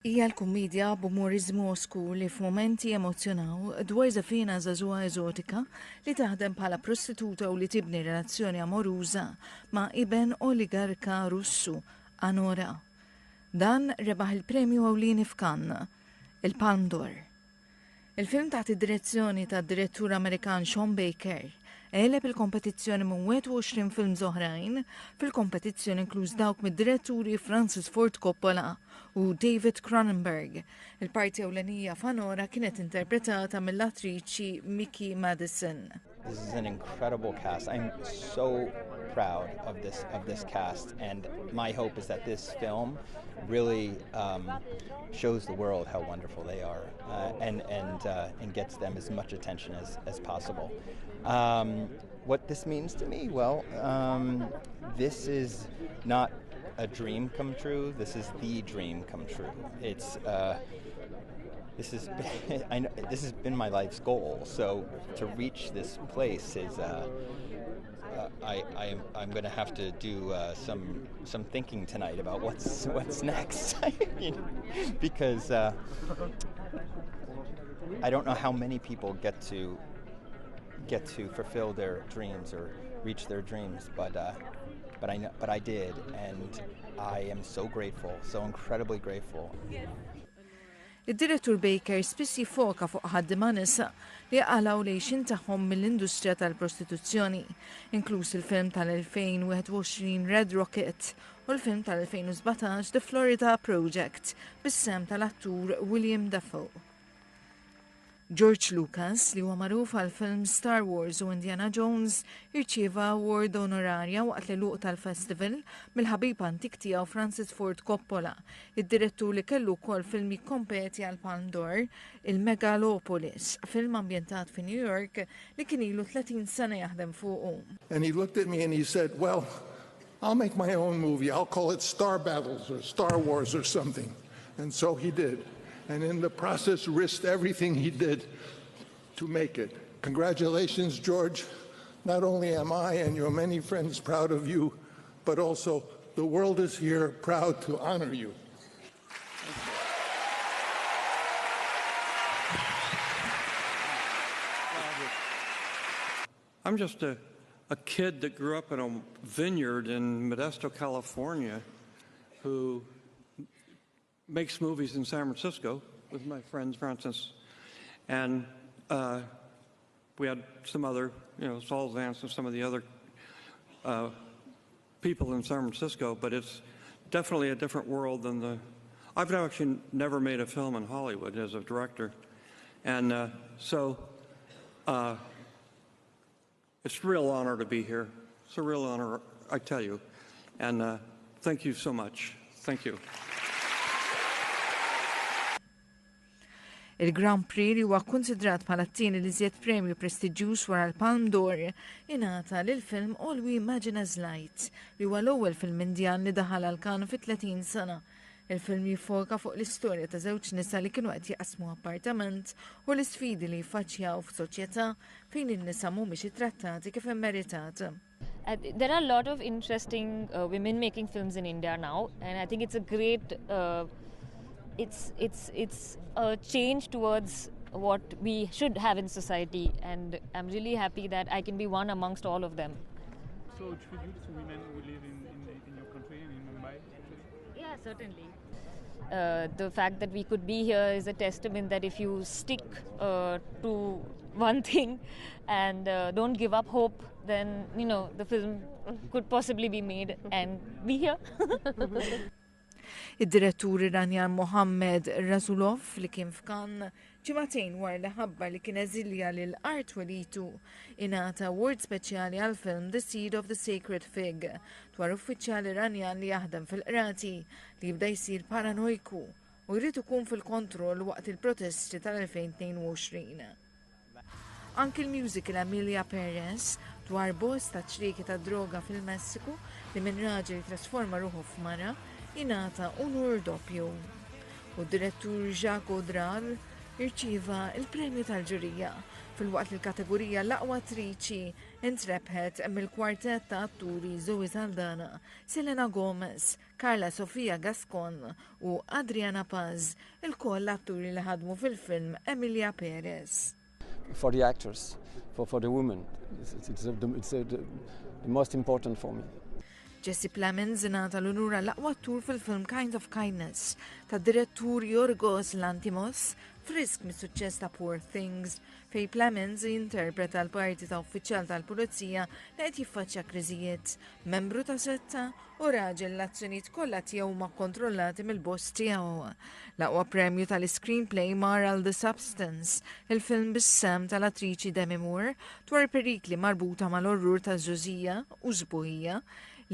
Hija l-kummedja b'umorizmu oskur li f'momenti emozjonaw dwar żafina żagħżugħa eżotika li taħdem bħala prostituta u li tibni relazzjoni amoruża ma' iben oligarka Russu Anora. Dan rebaħ il-premju ewlieni f'Cannes, il-Palme d'Or. Il-film taħt id-direzzjoni tad-direttur Amerikan Sean Baker għeleb il-kompetizzjoni minn 21 film oħrajn, fil-kompetizzjoni inkluż dawk mid-diretturi Francis Ford Coppola u David Cronenberg. Il-parti ewlenija f'Anora kienet interpretata mill-attriċi Mickey Madison. This is an incredible cast. I'm so proud of this cast, and my hope is that this film really shows the world how wonderful they are, and gets them as much attention as possible. What this means to me? Well, this is not a dream come true. This is the dream come true. It's this has been my life's goal. So to reach this place is I'm going to have to do some thinking tonight about what's next. Because I don't know how many people get to fulfill their dreams or reach their dreams, but I did, and I am so grateful, so incredibly grateful. Id-direttur Baker spiss jiffoka fuq ħaddiema nisa li qalaw lejxin tagħhom mill-industrija tal-prostituzzjoni, inkluż il-film tal-2021 Red Rocket u l-film tal-2017 The Florida Project bis-sem tal-attur William Dafoe. George Lucas, li huwa magħruf għal film Star Wars u Indiana Jones, irċieva award onorarja waqt l-għuq tal-festival mill-ħabib antik tiegħu Francis Ford Coppola, id-direttur li kellu wkoll film jikkompeti għal Palme d'Or, il-Megalopolis, film ambjentat fi New York li kien ilu 30 sena jaħdem fuqu. And he looked at me and he said, "Well, I'll make my own movie. I'll call it Star Battles or Star Wars or something." And so he did. And in the process risked everything he did to make it. Congratulations, George. Not only am I and your many friends proud of you, but also the world is here proud to honor you. I'm just a kid that grew up in a vineyard in Modesto, California, who makes movies in San Francisco with my friends, Francis. And we had some other, Saul Vance and some of the other people in San Francisco, but it's definitely a different world than I've actually never made a film in Hollywood as a director. And so it's a real honor to be here. It's a real honor, I tell you. And thank you so much. Thank you. Il-Grand Prix li huwa konsidrat bħala t-tieni li żjed premju prestiġjuż wara l-Palme d'Or ingħata lill-film All We Imagine As Light li huwa l-ewwel film Indjan li daħal għal Cannes fi 30 sena. Il-film jiffoka fuq l-istorja ta' żewġ nisa li kienu qed jaqsmu appartament u l-isfidi li jiffaċċjaw f'soċjetà fejn in-nisa mhumiex ittrattati kif immeritat. There are a lot of interesting women making films in India now, and I think it's a great it's a change towards what we should have in society, and I'm really happy that I can be one amongst all of them. So tribute to women who live in your country and in Mumbai? Yeah, certainly. The fact that we could be here is a testament that if you stick to one thing and don't give up hope, then the film could possibly be made and be here. Id-direttur Iranjan Mohammed Rasulov li kien f'Cannes ġimagħtejn wara li ħabbar li kien eżilja lil Art Welitu ingħata award speċjali għal film The Seed of the Sacred Fig dwar uffiċjal Iranjan li jaħdem fil-qrati li jibda jsir paranojku u jrid ikun fil-kontroll waqt il-protesti tal-2022. Anki l-musical Emilia Perez dwar boss ta' ċrieki ta' droga fil-Messiku li minn raġel trasforma ruħu f'mara ingħata unur doppju. U d-direttur Jacques Audrar irċieva il-premju tal-ġurija fil-waqt il-kategorija l-aqwa attriċi intrebħet mill-kwartett ta' atturi Zoe Saldana, Selena Gomez, Carla Sofia Gascon u Adriana Paz, il-koll atturi li ħadmu fil-film Emilia Perez. For the actors, for the women, it's the most important for me. Jesse Plemons ingħata l-unura l-aqwa attur fil-film Kind of Kindness ta' direttur Yorgos Lanthimos, frisk mis-suċċess ta' Poor Things, fej Plemons jinterpreta l-parti ta' uffiċjal tal-pulizija li qed jiffaċċja kriżijiet, membru ta' setta u raġel l-azzjonijiet kollha tiegħu ma' kontrollati mill-boss tiegħu. L-aqwa premju tal-screenplay mar għal The Substance, il-film bis-sem tal-attriċi Demi Moore dwar perikli marbuta mal-orrur ta' żużija u żbuħija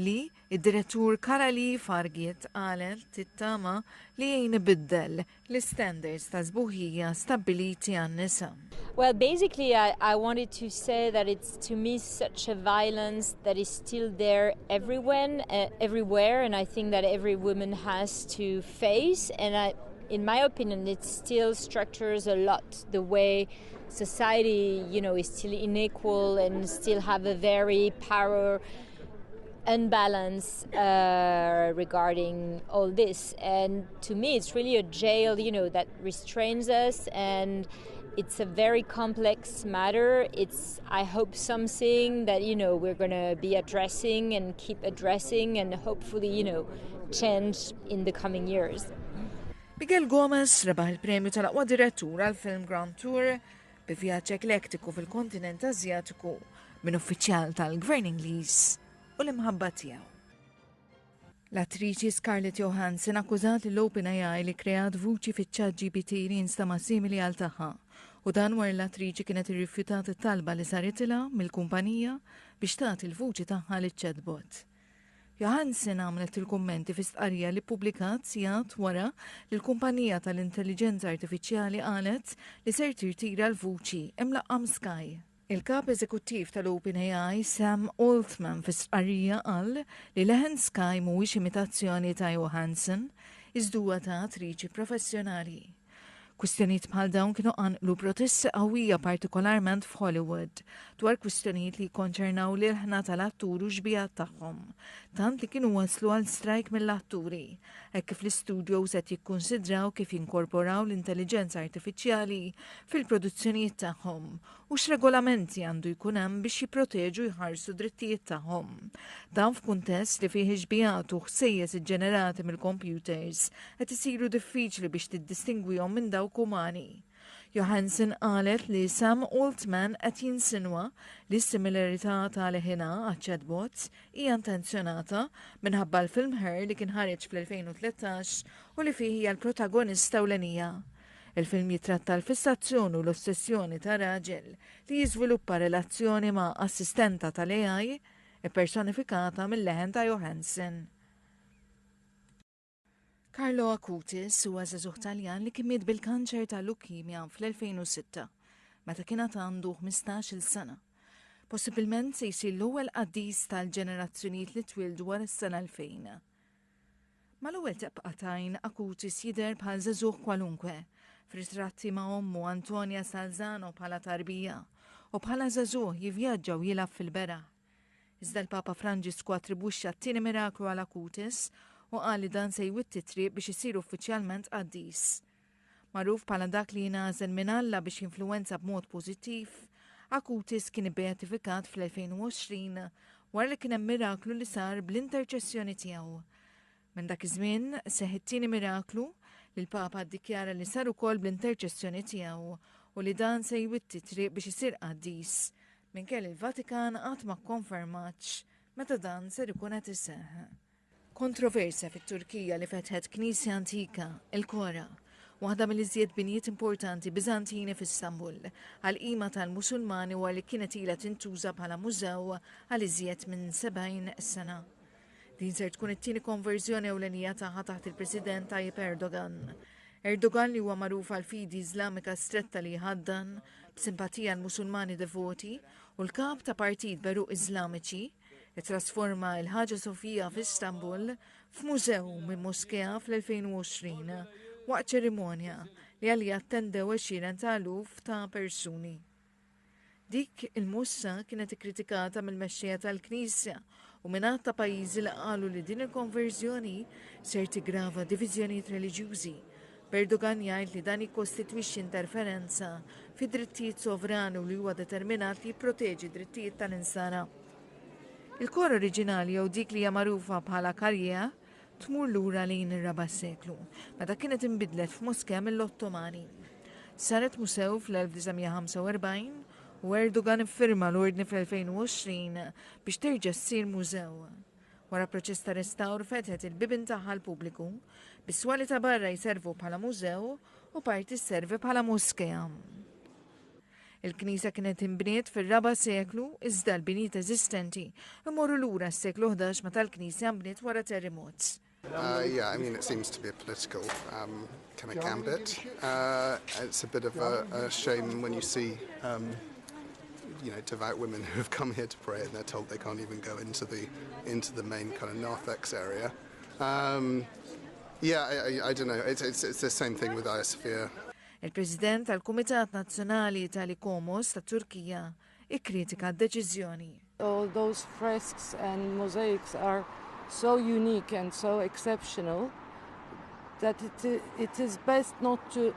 li id-direttur Karali Fargiet qalet tittama li jgħin ibiddel l-standards ta' żbuħija stabiliti għan-nisa. Well, basically, I wanted to say that it's, to me, such a violence that is still there everywhere, and I think that every woman has to face. And in my opinion, it still structures a lot the way society, is still unequal and still have a very power unbalance regarding all this. And to me, it's really a jail, that restrains us, and it's a very complex matter. It's, I hope, something that, we're going to be addressing and keep addressing and hopefully, change in the coming years. Miguel Gomez rebaħ il-premju tal-aqwa direttur għal-film Grand Tour bi vjaġġ eklektiku fil-kontinent Azjatiku minn uffiċjal tal-Gvern Ingliż u l-imħabba tiegħu. L-attriċi Scarlett Johansson akkużat l-OpenAI li kreat vuċi fiċ-ChatGPT li jinstama simili għal tagħha u dan wara l-attriċi kienet irrifjutat it-talba li saritilha mill-kumpanija biex tagħti l-vuċi tagħha liċ-chatbot. Johansson għamlet il-kummenti fi stqarrija li ppubblikat sigħat wara li l-kumpanija tal-intelligenza artifiċjali qalet li ser tirtira l-vuċi imlaqqam Sky. Il-kap eżekuttiv tal-OpenAI Sam Altman fi stqarrija qal li leħen Sky mhuwiex imitazzjoni ta' Johansson iżduwa ta' attriċi professjonali. Kwistjonijiet bħal dawn kienu għanqlu protesti qawwija partikolarment f'Hollywood dwar kwistjonijiet li jkonċernaw lil ħna tal-atturi u xbijat tagħhom, tant li kienu waslu għal strajk mill-atturi, hekk kif l-istudios qed jikkunsidraw kif jinkorporaw l-intelligenza artifiċjali fil-produzzjonijiet tagħhom u x'regolamenti għandu jkun hemm biex jipproteġu jħarsu drittijiet tagħhom. Dan f'kuntest li fih xbijat u ħsejjes iġġenerati mill-computers qed isiru diffiċli biex tiddistingwihom minn dawk umani. Johansson qalet li Sam Altman qed jinsinwa li s-similarità tal-ħina għaċ-chatbots hija intenzjonata minħabba l-film Her li kien ħareġ fl-2013 u li fih hija l-protagonista ewlenija. Il-film jitratta l-fissazzjoni u l-ossessjoni ta' raġel li jiżviluppa relazzjoni ma' assistenta tal-AI personifikata mill-leħen ta' Johansson. Carlo Acutis huwa żagħżugħ Taljan li kien miet bil-kanċer ta' leukemia fl-2006 meta kien għandu 15-il sena. Possibilment se jsir l-ewwel qaddis tal-ġenerazzjonijiet li twildu wara s-sena 2000. Mal-ewwel tebqatajn Acutis jidher bħal żagħżugħ kwalunkwe f'ritratti ma' ommu Antonia Salzano bħala tarbija u bħala żagħżugħ jivvjaġġa u jilgħab fil-beraħ. Iżda l-Papa Franġisku attribwixxa t-tieni miraklu għal Acutis u qal li dan se jwitti triq biex isir uffiċjalment qaddis. Magħruf bħala dak li jingħażel minn Alla biex jinfluwenza b'mod pożittiv, Acutis kien ibbeatifikat fl-2020 wara li kien hemm miraklu li sar bl-interċessjoni tiegħu. Minn dak iż-żmien seħħ it-tieni miraklu li l-Papa ddikjara li sar ukoll bl-interċessjoni tiegħu u li dan se jwitti triq biex isir qaddis. Minkejja il-Vatikan qatt ma kkonfermatx meta dan ser ikun qed iseħħ. Kontroversja fit-Turkija li fetħet knisja antika, il-Kora, waħda mill-iżjed binijiet importanti Biżantini f'Istanbul, għal-qima tal-Musulmani u li kienet ilha tintuża bħala mużew għal iżjed minn 70 sena. Din ser tkun it-tieni konverżjoni ewlenija tagħha taħt il-President Tayyip Erdogan. Erdogan li huwa magħruf għal fidi Iżlamika stretta li jħaddan b'simpatija l-Musulmani devoti u l-kap ta' partit Beruq Iżlamiċi trasforma l-Ħaġa Sofija f'Istanbul f'mużew minn moskea fl-2020 waqt ċerimonja li għalli attendew 20,000 ta' persuni. Dik il-mossa kienet ikkritikata mill-mexxija tal-Knisja u minn ta' pajjiżi li qalu li din il-konverżjoni ser tigrava diviżjonijiet reliġjużi. Erdogan jgħid li dan jikkostitwixxi interferenza fi drittijiet sovrani u li huwa determinat li jipproteġi drittijiet tal-insara. Il-kor oriġinali jew dik li hija magħrufa bħala karja tmur lura lejn ir-raba' seklu, meta kienet inbidlet f'moskea mill-Ottomani. Saret musew fl-1945 u Erdogan iffirma l-ordni fl-2020 biex terġa' ssir mużew. Wara proċess ta' restawr fetħet il-bibin tagħha l-pubbliku, bis-swali ta' barra jservu bħala mużew u parti sservi bħala moskea. Il-Knisja kienet inbniet fir-raba' seklu iżda l-binijiet eżistenti imorru lura s-seklu 11 meta l-Knisja nbniet wara terremots. Yeah, I mean, it seems to be a political kind of gambit. It's a bit of a shame when you see devout women who have come here to pray and they're told they can't even go into the main kind of narthex area. I don't know. It's the same thing with Hagia Sophia. Il-President tal-Kumitat Nazzjonali tal-Ikomos ta' Turkija ikkritika d-deċiżjoni. All those fresks and mosaics are so unique and so exceptional that it is best not to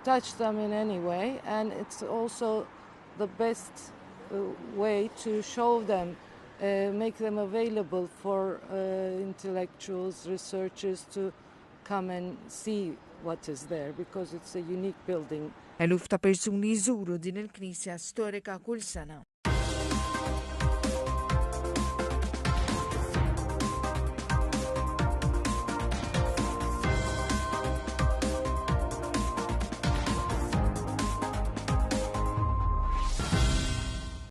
touch them in any way, and it's also the best way to show them, make them available for intellectuals, researchers to come and see what is there, because it's a unique building. Eluf ta' persuni jżuru din il-Knisja storika kull sena.